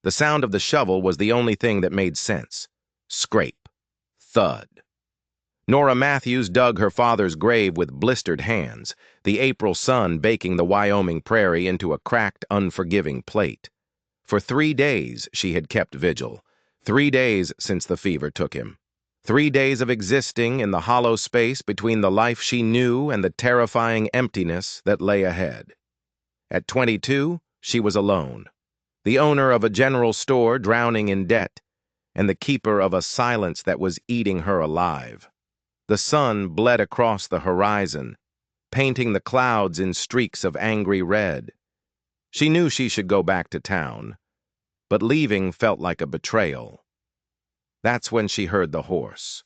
The sound of the shovel was the only thing that made sense. Scrape. Thud. Nora Matthews dug her father's grave with blistered hands, the April sun baking the Wyoming prairie into a cracked, unforgiving plate. For 3 days she had kept vigil. 3 days since the fever took him. 3 days of existing in the hollow space between the life she knew and the terrifying emptiness that lay ahead. At 22, she was alone. The owner of a general store drowning in debt, and the keeper of a silence that was eating her alive. The sun bled across the horizon, painting the clouds in streaks of angry red. She knew she should go back to town, but leaving felt like a betrayal. That's when she heard the horse.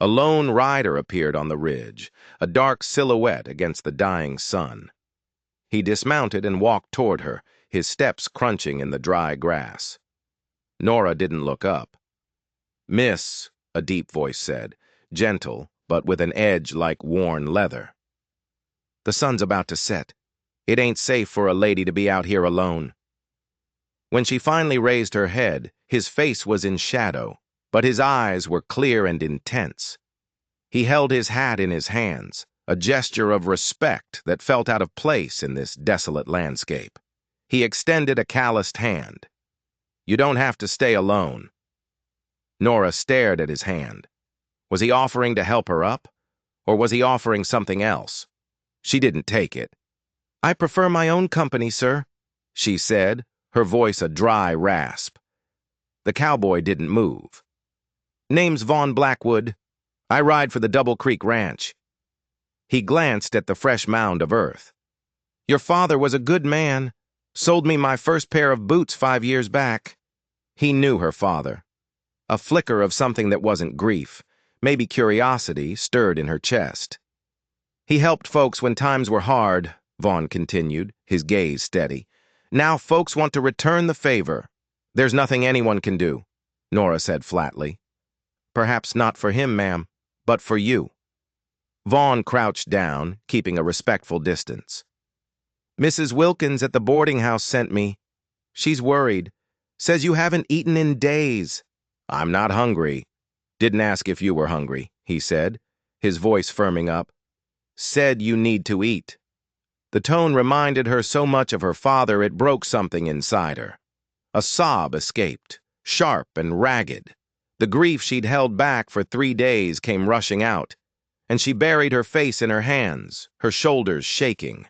A lone rider appeared on the ridge, a dark silhouette against the dying sun. He dismounted and walked toward her, his steps crunching in the dry grass. Nora didn't look up. "Miss," a deep voice said, gentle, but with an edge like worn leather. "The sun's about to set. It ain't safe for a lady to be out here alone." When she finally raised her head, his face was in shadow, but his eyes were clear and intense. He held his hat in his hands, a gesture of respect that felt out of place in this desolate landscape. He extended a calloused hand. "You don't have to stay alone." Nora stared at his hand. Was he offering to help her up? Or was he offering something else? She didn't take it. "I prefer my own company, sir," she said, her voice a dry rasp. The cowboy didn't move. "Name's Vaughn Blackwood. I ride for the Double Creek Ranch." He glanced at the fresh mound of earth. "Your father was a good man. Sold me my first pair of boots 5 years back." He knew her father. A flicker of something that wasn't grief, maybe curiosity, stirred in her chest. "He helped folks when times were hard," Vaughn continued, his gaze steady. "Now folks want to return the favor." "There's nothing anyone can do," Nora said flatly. "Perhaps not for him, ma'am, but for you." Vaughn crouched down, keeping a respectful distance. "Mrs. Wilkins at the boarding house sent me. She's worried. Says you haven't eaten in days." "I'm not hungry." "Didn't ask if you were hungry," he said, his voice firming up. "Said you need to eat." The tone reminded her so much of her father it broke something inside her. A sob escaped, sharp and ragged. The grief she'd held back for 3 days came rushing out, and she buried her face in her hands, her shoulders shaking.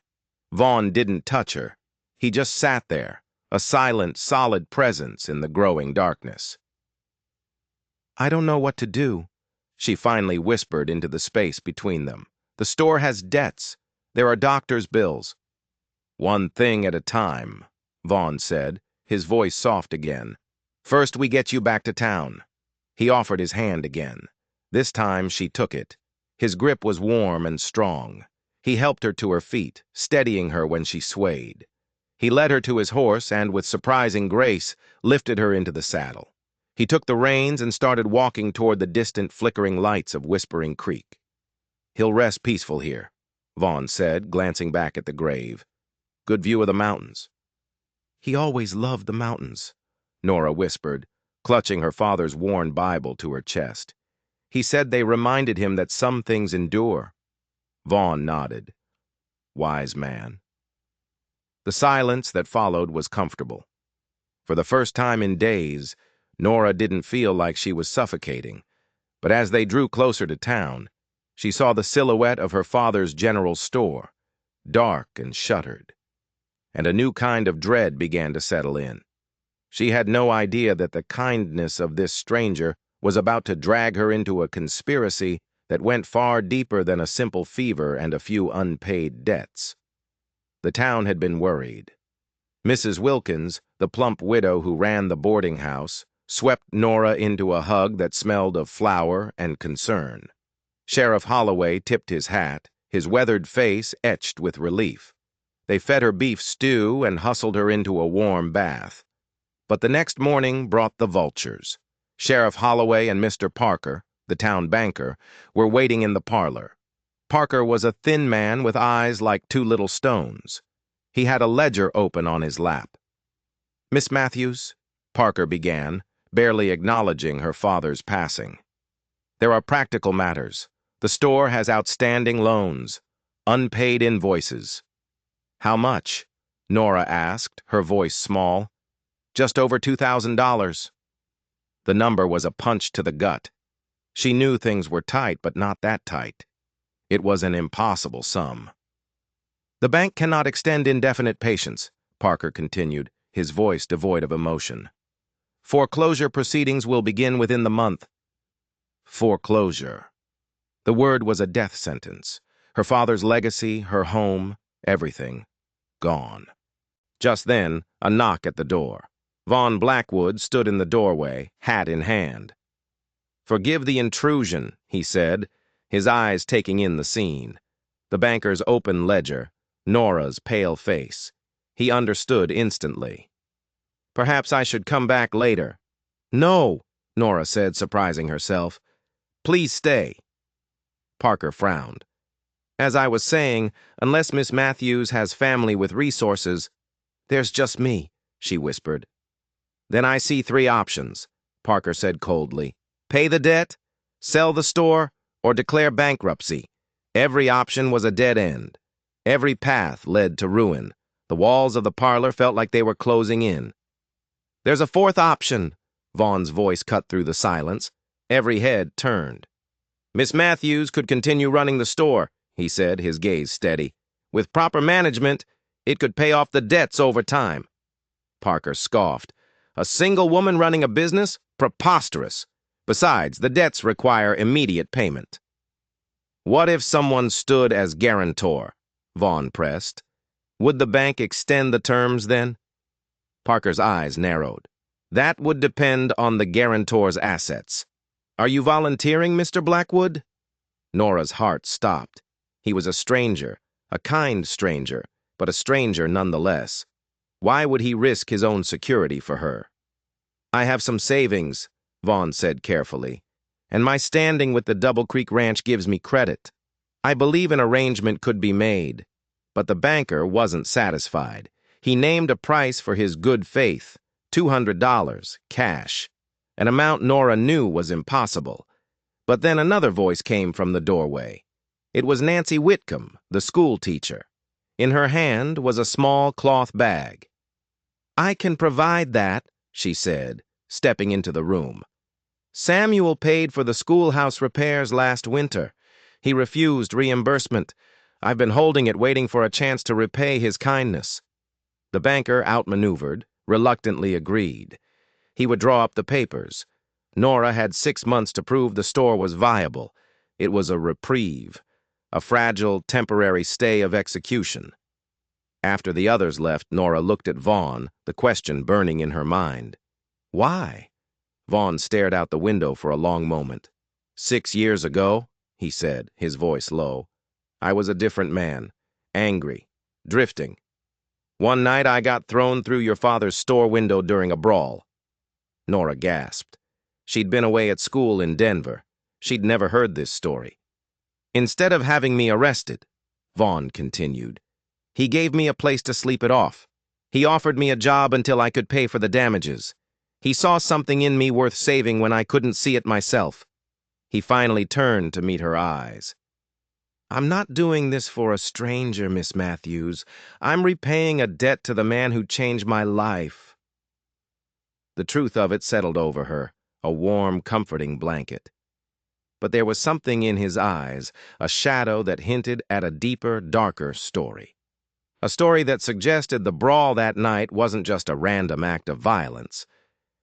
Vaughn didn't touch her. He just sat there, a silent, solid presence in the growing darkness. "I don't know what to do," she finally whispered into the space between them. "The store has debts. There are doctor's bills." "One thing at a time," Vaughn said, his voice soft again. "First we get you back to town." He offered his hand again. This time she took it. His grip was warm and strong. He helped her to her feet, steadying her when she swayed. He led her to his horse and, with surprising grace, lifted her into the saddle. He took the reins and started walking toward the distant flickering lights of Whispering Creek. "He'll rest peaceful here," Vaughn said, glancing back at the grave. "Good view of the mountains." "He always loved the mountains," Nora whispered, clutching her father's worn Bible to her chest. "He said they reminded him that some things endure." Vaughn nodded. Wise man. The silence that followed was comfortable. For the first time in days, Nora didn't feel like she was suffocating, but as they drew closer to town, she saw the silhouette of her father's general store, dark and shuttered, and a new kind of dread began to settle in. She had no idea that the kindness of this stranger was about to drag her into a conspiracy that went far deeper than a simple fever and a few unpaid debts. The town had been worried. Mrs. Wilkins, the plump widow who ran the boarding house, swept Nora into a hug that smelled of flour and concern. Sheriff Holloway tipped his hat, his weathered face etched with relief. They fed her beef stew and hustled her into a warm bath. But the next morning brought the vultures. Sheriff Holloway and Mr. Parker, the town banker, were waiting in the parlor. Parker was a thin man with eyes like 2 little stones. He had a ledger open on his lap. "Miss Matthews?" Parker began, barely acknowledging her father's passing. There are practical matters. The store has outstanding loans, unpaid invoices. How much? Nora asked, her voice small. Just over $2,000. The number was a punch to the gut. She knew things were tight, but not that tight. It was an impossible sum. The bank cannot extend indefinite patience, Parker continued, his voice devoid of emotion. Foreclosure proceedings will begin within the month. Foreclosure. The word was a death sentence. Her father's legacy, her home, everything, gone. Just then, a knock at the door. Vaughn Blackwood stood in the doorway, hat in hand. "Forgive the intrusion," he said, his eyes taking in the scene. The banker's open ledger, Nora's pale face. He understood instantly. "Perhaps I should come back later." "No," Nora said, surprising herself. "Please stay." Parker frowned. "As I was saying, unless Miss Matthews has family with resources, there's just me," she whispered. "Then I see three options," Parker said coldly. "Pay the debt, sell the store, or declare bankruptcy." Every option was a dead end. Every path led to ruin. The walls of the parlor felt like they were closing in. "There's a fourth option," Vaughn's voice cut through the silence. Every head turned. "Miss Matthews could continue running the store," he said, his gaze steady. "With proper management, it could pay off the debts over time." Parker scoffed. "A single woman running a business? Preposterous. Besides, the debts require immediate payment." "What if someone stood as guarantor?" Vaughn pressed. "Would the bank extend the terms then?" Parker's eyes narrowed. "That would depend on the guarantor's assets. Are you volunteering, Mr. Blackwood?" Nora's heart stopped. He was a stranger, a kind stranger, but a stranger nonetheless. Why would he risk his own security for her? "I have some savings," Vaughn said carefully, "and my standing with the Double Creek Ranch gives me credit. I believe an arrangement could be made." But the banker wasn't satisfied. He named a price for his good faith, $200, cash, an amount Nora knew was impossible. But then another voice came from the doorway. It was Nancy Whitcomb, the school teacher. In her hand was a small cloth bag. "I can provide that," she said, stepping into the room. "Samuel paid for the schoolhouse repairs last winter. He refused reimbursement. I've been holding it, waiting for a chance to repay his kindness." The banker, outmaneuvered, reluctantly agreed. He would draw up the papers. Nora had 6 months to prove the store was viable. It was a reprieve, a fragile, temporary stay of execution. After the others left, Nora looked at Vaughn, the question burning in her mind. "Why?" Vaughn stared out the window for a long moment. "6 years ago," he said, his voice low, "I was a different man, angry, drifting. One night I got thrown through your father's store window during a brawl." Nora gasped. She'd been away at school in Denver. She'd never heard this story. "Instead of having me arrested," Vaughn continued, "he gave me a place to sleep it off. He offered me a job until I could pay for the damages. He saw something in me worth saving when I couldn't see it myself." He finally turned to meet her eyes. "I'm not doing this for a stranger, Miss Matthews. I'm repaying a debt to the man who changed my life." The truth of it settled over her, a warm, comforting blanket. But there was something in his eyes, a shadow that hinted at a deeper, darker story. A story that suggested the brawl that night wasn't just a random act of violence,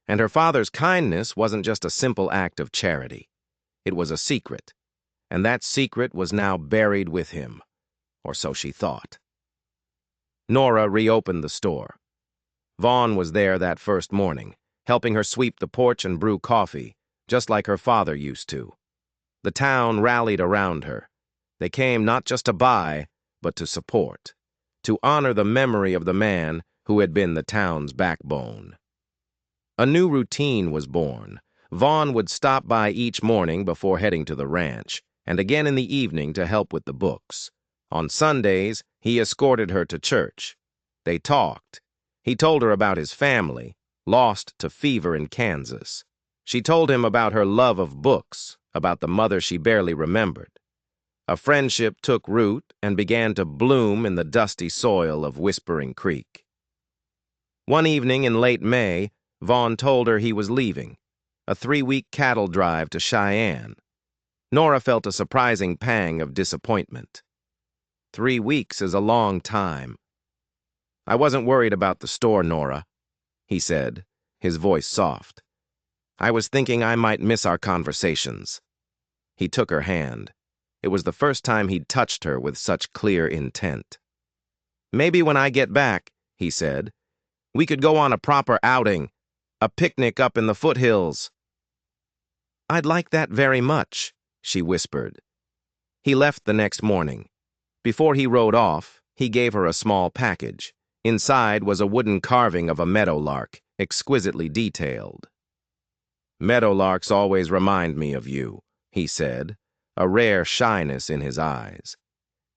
and her father's kindness wasn't just a simple act of charity. It was a secret, and that secret was now buried with him, or so she thought. Nora reopened the store. Vaughn was there that first morning, helping her sweep the porch and brew coffee, just like her father used to. The town rallied around her. They came not just to buy, but to support, to honor the memory of the man who had been the town's backbone. A new routine was born. Vaughn would stop by each morning before heading to the ranch, and again in the evening to help with the books. On Sundays, he escorted her to church. They talked. He told her about his family, lost to fever in Kansas. She told him about her love of books, about the mother she barely remembered. A friendship took root and began to bloom in the dusty soil of Whispering Creek. One evening in late May, Vaughn told her he was leaving, a 3-week cattle drive to Cheyenne. Nora felt a surprising pang of disappointment. 3 weeks is a long time. I wasn't worried about the store, Nora, he said, his voice soft. I was thinking I might miss our conversations. He took her hand. It was the first time he'd touched her with such clear intent. Maybe when I get back, he said, we could go on a proper outing, a picnic up in the foothills. I'd like that very much, she whispered. He left the next morning. Before he rode off, he gave her a small package. Inside was a wooden carving of a meadowlark, exquisitely detailed. Meadowlarks always remind me of you, he said, a rare shyness in his eyes.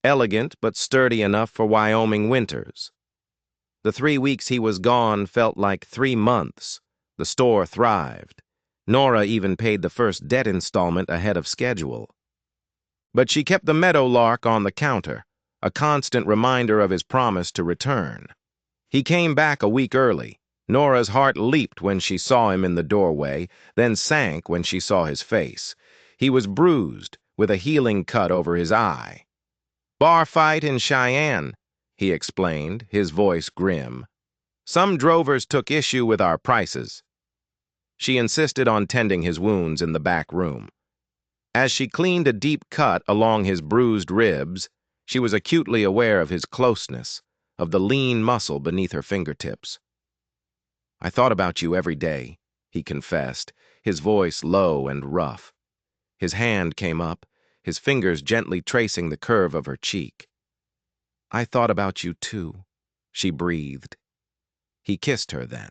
Elegant but sturdy enough for Wyoming winters. The 3 weeks he was gone felt like 3 months. The store thrived. Nora even paid the first debt installment ahead of schedule. But she kept the meadowlark on the counter, a constant reminder of his promise to return. He came back a week early. Nora's heart leaped when she saw him in the doorway, then sank when she saw his face. He was bruised, with a healing cut over his eye. Bar fight in Cheyenne, he explained, his voice grim. Some drovers took issue with our prices. She insisted on tending his wounds in the back room. As she cleaned a deep cut along his bruised ribs, she was acutely aware of his closeness, of the lean muscle beneath her fingertips. I thought about you every day, he confessed, his voice low and rough. His hand came up, his fingers gently tracing the curve of her cheek. I thought about you too, she breathed. He kissed her then.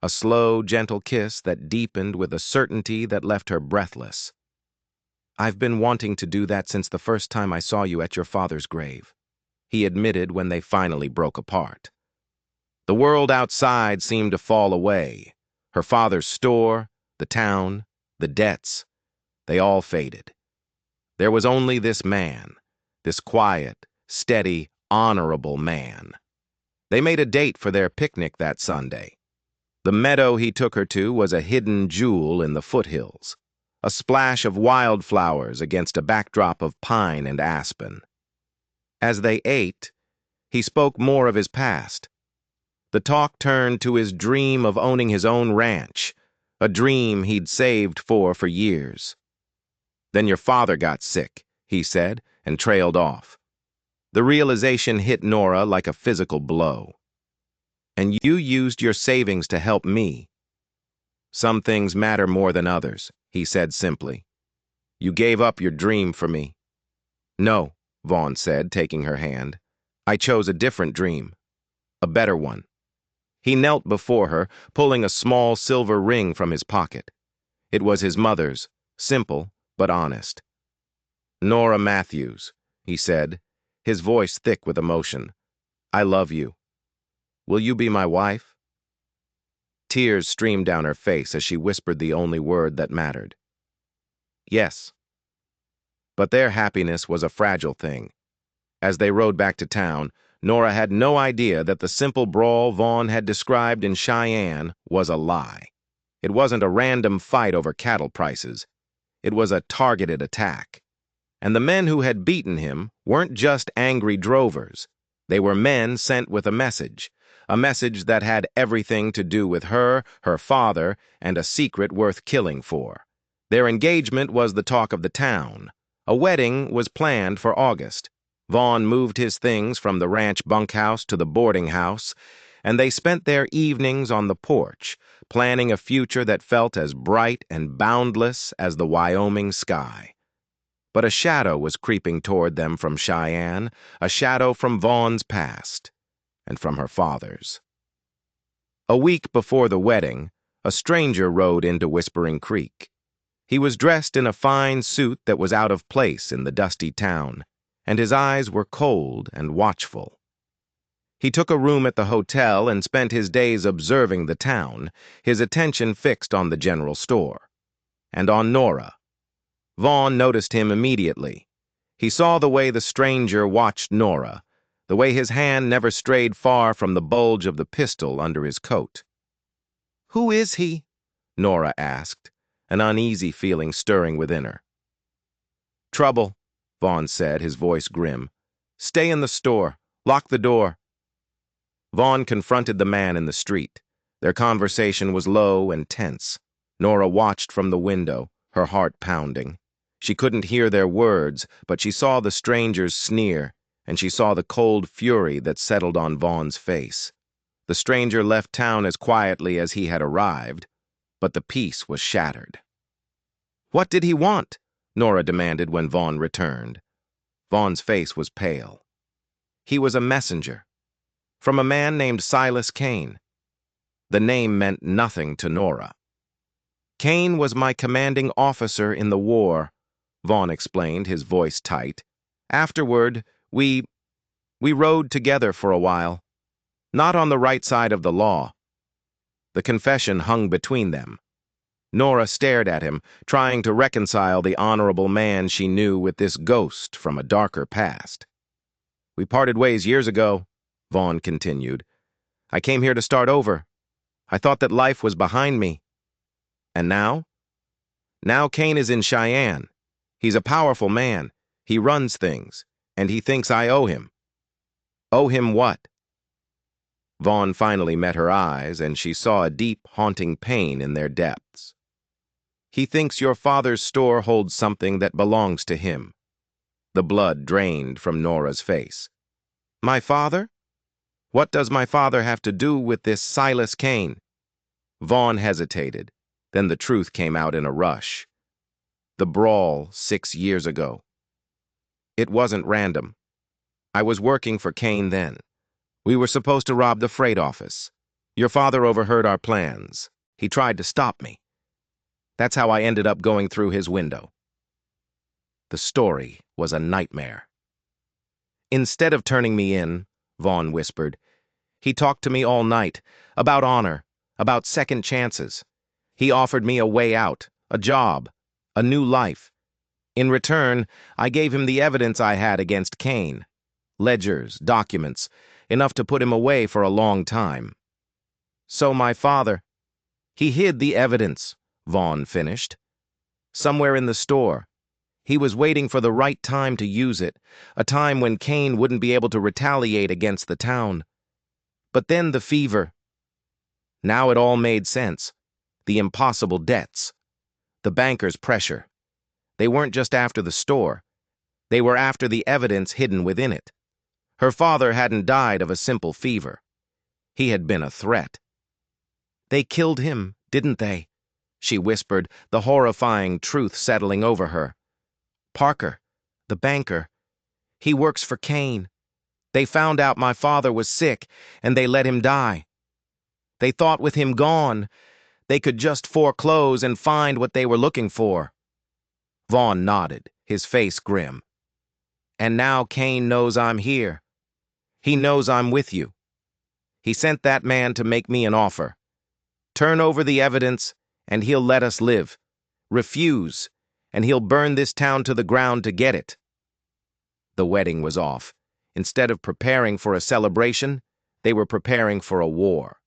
A slow, gentle kiss that deepened with a certainty that left her breathless. I've been wanting to do that since the first time I saw you at your father's grave, he admitted when they finally broke apart. The world outside seemed to fall away. Her father's store, the town, the debts, they all faded. There was only this man, this quiet, steady, honorable man. They made a date for their picnic that Sunday. The meadow he took her to was a hidden jewel in the foothills, a splash of wildflowers against a backdrop of pine and aspen. As they ate, he spoke more of his past. The talk turned to his dream of owning his own ranch, a dream he'd saved for years. Then your father got sick, he said, and trailed off. The realization hit Nora like a physical blow. And you used your savings to help me. Some things matter more than others, he said simply. You gave up your dream for me. No, Vaughn said, taking her hand. I chose a different dream, a better one. He knelt before her, pulling a small silver ring from his pocket. It was his mother's, simple but honest. Nora Matthews, he said, his voice thick with emotion. I love you. Will you be my wife? Tears streamed down her face as she whispered the only word that mattered. Yes. But their happiness was a fragile thing. As they rode back to town, Nora had no idea that the simple brawl Vaughn had described in Cheyenne was a lie. It wasn't a random fight over cattle prices. It was a targeted attack. And the men who had beaten him weren't just angry drovers. They were men sent with a message that had everything to do with her, her father, and a secret worth killing for. Their engagement was the talk of the town. A wedding was planned for August. Vaughn moved his things from the ranch bunkhouse to the boarding house, and they spent their evenings on the porch, planning a future that felt as bright and boundless as the Wyoming sky. But a shadow was creeping toward them from Cheyenne, a shadow from Vaughn's past, and from her father's. A week before the wedding, a stranger rode into Whispering Creek. He was dressed in a fine suit that was out of place in the dusty town, and his eyes were cold and watchful. He took a room at the hotel and spent his days observing the town, his attention fixed on the general store. And on Nora. Vaughn noticed him immediately. He saw the way the stranger watched Nora, the way his hand never strayed far from the bulge of the pistol under his coat. "Who is he?" Nora asked, an uneasy feeling stirring within her. "Trouble," Vaughn said, his voice grim. "Stay in the store. Lock the door." Vaughn confronted the man in the street. Their conversation was low and tense. Nora watched from the window, her heart pounding. She couldn't hear their words, but she saw the stranger's sneer, and she saw the cold fury that settled on Vaughn's face. The stranger left town as quietly as he had arrived, but the peace was shattered. "What did he want?" Nora demanded when Vaughn returned. Vaughn's face was pale. "He was a messenger. From a man named Silas Kane." The name meant nothing to Nora. "Kane was my commanding officer in the war," Vaughn explained, his voice tight. "Afterward, we rode together for a while. Not on the right side of the law." The confession hung between them. Nora stared at him, trying to reconcile the honorable man she knew with this ghost from a darker past. "We parted ways years ago," Vaughn continued. "I came here to start over. I thought that life was behind me. And now? Now Kane is in Cheyenne. He's a powerful man. He runs things, and he thinks I owe him." "Owe him what?" Vaughn finally met her eyes, and she saw a deep, haunting pain in their depths. "He thinks your father's store holds something that belongs to him." The blood drained from Nora's face. "My father? What does my father have to do with this Silas Kane?" Vaughn hesitated. Then the truth came out in a rush. "The brawl 6 years ago. It wasn't random. I was working for Kane then. We were supposed to rob the freight office. Your father overheard our plans. He tried to stop me. That's how I ended up going through his window." The story was a nightmare. "Instead of turning me in," Vaughn whispered, "he talked to me all night, about honor, about second chances. He offered me a way out, a job, a new life. In return, I gave him the evidence I had against Kane. Ledgers, documents, enough to put him away for a long time. So my father, he hid the evidence," Vaughn finished. "Somewhere in the store. He was waiting for the right time to use it, a time when Kane wouldn't be able to retaliate against the town. But then the fever. Now it all made sense. The impossible debts. The bankers' pressure. They weren't just after the store. They were after the evidence hidden within it. Her father hadn't died of a simple fever. He had been a threat." "They killed him, didn't they?" she whispered, the horrifying truth settling over her. "Parker, the banker. He works for Kane. They found out my father was sick, and they let him die. They thought with him gone, they could just foreclose and find what they were looking for." Vaughn nodded, his face grim. "And now Kane knows I'm here. He knows I'm with you. He sent that man to make me an offer. Turn over the evidence, and he'll let us live. Refuse, and he'll burn this town to the ground to get it." The wedding was off. Instead of preparing for a celebration, they were preparing for a war.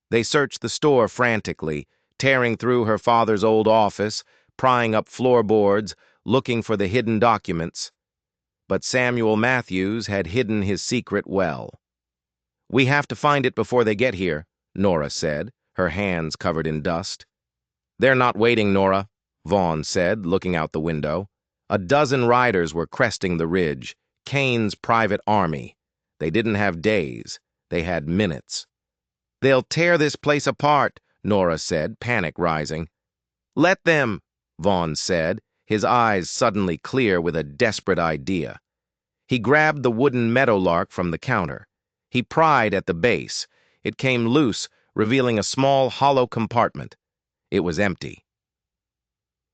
They searched the store frantically, tearing through her father's old office, prying up floorboards, looking for the hidden documents. But Samuel Matthews had hidden his secret well. "We have to find it before they get here," Nora said, her hands covered in dust. "They're not waiting, Nora," Vaughn said, looking out the window. A dozen riders were cresting the ridge, Kane's private army. They didn't have days, they had minutes. "They'll tear this place apart," Nora said, panic rising. "Let them," Vaughn said, his eyes suddenly clear with a desperate idea. He grabbed the wooden meadowlark from the counter. He pried at the base. It came loose, revealing a small, hollow compartment. It was empty.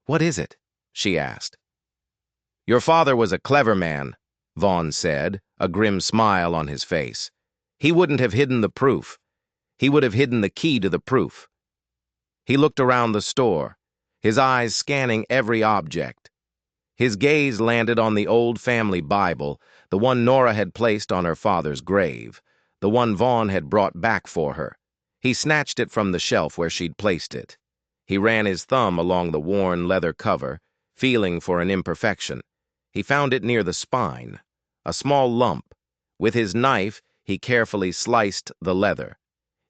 "What is it?" she asked. "Your father was a clever man," Vaughn said, a grim smile on his face. He wouldn't have hidden the proof. He would have hidden the key to the proof. He looked around the store, his eyes scanning every object. His gaze landed on the old family Bible, the one Nora had placed on her father's grave, the one Vaughn had brought back for her. He snatched it from the shelf where she'd placed it. He ran his thumb along the worn leather cover, feeling for an imperfection. He found it near the spine, a small lump. With his knife, he carefully sliced the leather.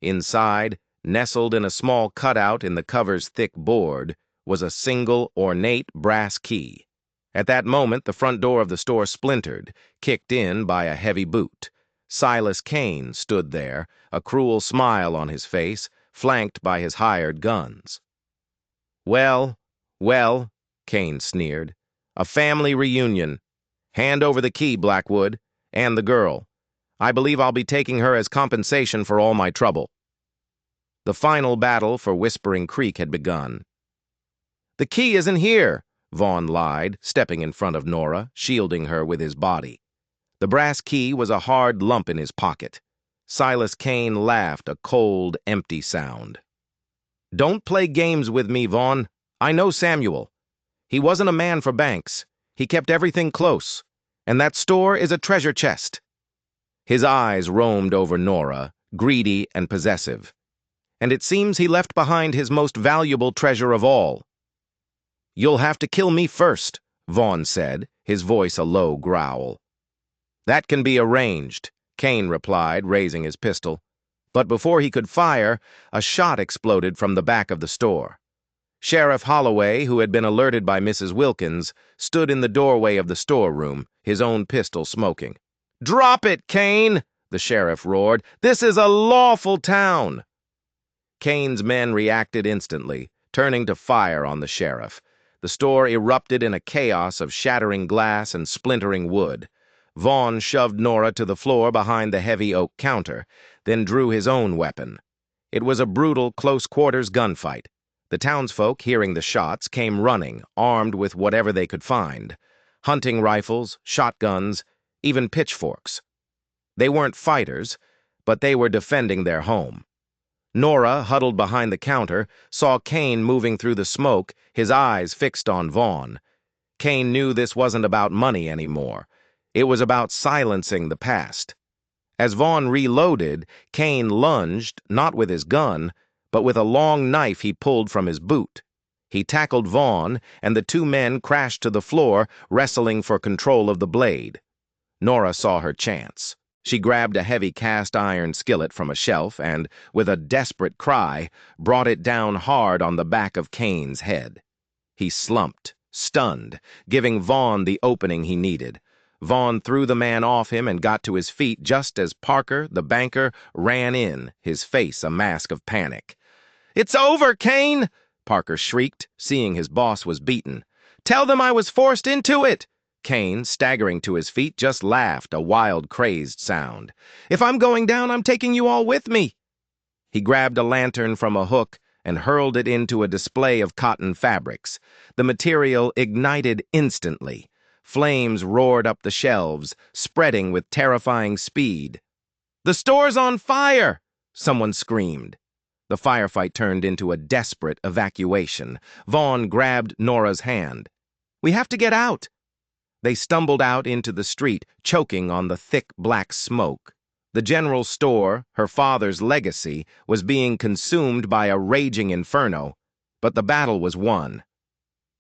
Inside, nestled in a small cutout in the cover's thick board, was a single, ornate brass key. At that moment, the front door of the store splintered, kicked in by a heavy boot. Silas Kane stood there, a cruel smile on his face, flanked by his hired guns. Well, well, Kane sneered. A family reunion. Hand over the key, Blackwood, and the girl. I believe I'll be taking her as compensation for all my trouble. The final battle for Whispering Creek had begun. The key isn't here, Vaughn lied, stepping in front of Nora, shielding her with his body. The brass key was a hard lump in his pocket. Silas Kane laughed, a cold, empty sound. Don't play games with me, Vaughn. I know Samuel. He wasn't a man for banks. He kept everything close. And that store is a treasure chest. His eyes roamed over Nora, greedy and possessive. And it seems he left behind his most valuable treasure of all. You'll have to kill me first, Vaughn said, his voice a low growl. That can be arranged, Kane replied, raising his pistol. But before he could fire, a shot exploded from the back of the store. Sheriff Holloway, who had been alerted by Mrs. Wilkins, stood in the doorway of the storeroom, his own pistol smoking. "Drop it, Kane!" the sheriff roared. "This is a lawful town!" Kane's men reacted instantly, turning to fire on the sheriff. The store erupted in a chaos of shattering glass and splintering wood. Vaughn shoved Nora to the floor behind the heavy oak counter, then drew his own weapon. It was a brutal, close-quarters gunfight. The townsfolk, hearing the shots, came running, armed with whatever they could find. Hunting rifles, shotguns, even pitchforks. They weren't fighters, but they were defending their home. Nora, huddled behind the counter, saw Kane moving through the smoke, his eyes fixed on Vaughn. Kane knew this wasn't about money anymore. It was about silencing the past. As Vaughn reloaded, Kane lunged, not with his gun, but with a long knife he pulled from his boot. He tackled Vaughn, and the two men crashed to the floor, wrestling for control of the blade. Nora saw her chance. She grabbed a heavy cast-iron skillet from a shelf and, with a desperate cry, brought it down hard on the back of Kane's head. He slumped, stunned, giving Vaughn the opening he needed. Vaughn threw the man off him and got to his feet just as Parker, the banker, ran in, his face a mask of panic. "It's over, Kane!" Parker shrieked, seeing his boss was beaten. "Tell them I was forced into it!" Kane, staggering to his feet, just laughed, a wild, crazed sound. "If I'm going down, I'm taking you all with me." He grabbed a lantern from a hook and hurled it into a display of cotton fabrics. The material ignited instantly. Flames roared up the shelves, spreading with terrifying speed. "The store's on fire!" someone screamed. The firefight turned into a desperate evacuation. Vaughn grabbed Nora's hand. "We have to get out." They stumbled out into the street, choking on the thick black smoke. The general store, her father's legacy, was being consumed by a raging inferno, but the battle was won.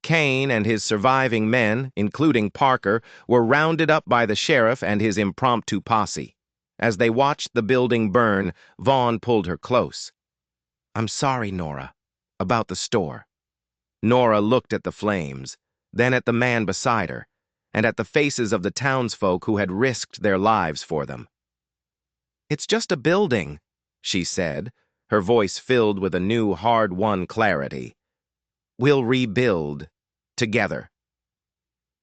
Kane and his surviving men, including Parker, were rounded up by the sheriff and his impromptu posse. As they watched the building burn, Vaughn pulled her close. "I'm sorry, Nora, about the store." Nora looked at the flames, then at the man beside her, and at the faces of the townsfolk who had risked their lives for them. "It's just a building," she said, her voice filled with a new, hard-won clarity. "We'll rebuild, together."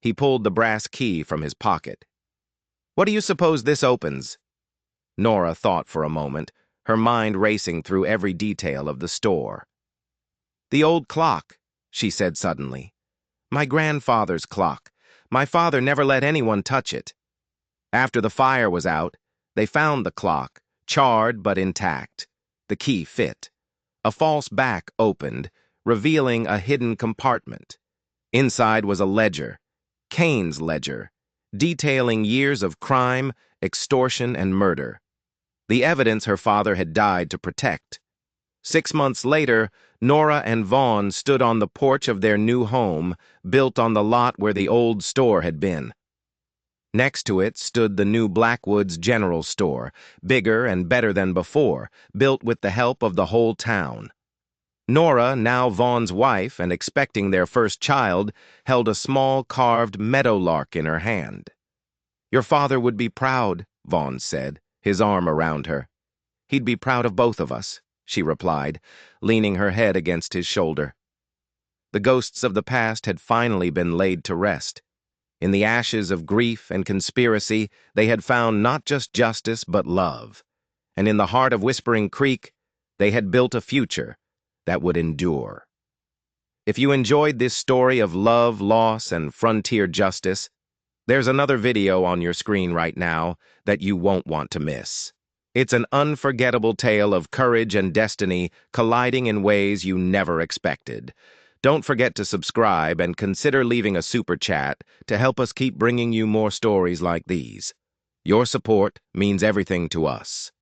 He pulled the brass key from his pocket. "What do you suppose this opens?" Nora thought for a moment, her mind racing through every detail of the store. "The old clock," she said suddenly. "My grandfather's clock. My father never let anyone touch it. After the fire was out, they found the clock, charred but intact. The key fit. A false back opened, revealing a hidden compartment. Inside was a ledger, Kane's ledger, detailing years of crime, extortion, and murder. The evidence her father had died to protect. 6 months later, Nora and Vaughn stood on the porch of their new home, built on the lot where the old store had been. Next to it stood the new Blackwoods General Store, bigger and better than before, built with the help of the whole town. Nora, now Vaughn's wife and expecting their first child, held a small carved meadowlark in her hand. "Your father would be proud," Vaughn said, his arm around her. "He'd be proud of both of us," she replied, leaning her head against his shoulder. The ghosts of the past had finally been laid to rest. In the ashes of grief and conspiracy, they had found not just justice but love. And in the heart of Whispering Creek, they had built a future that would endure. If you enjoyed this story of love, loss, and frontier justice, there's another video on your screen right now that you won't want to miss. It's an unforgettable tale of courage and destiny colliding in ways you never expected. Don't forget to subscribe and consider leaving a super chat to help us keep bringing you more stories like these. Your support means everything to us.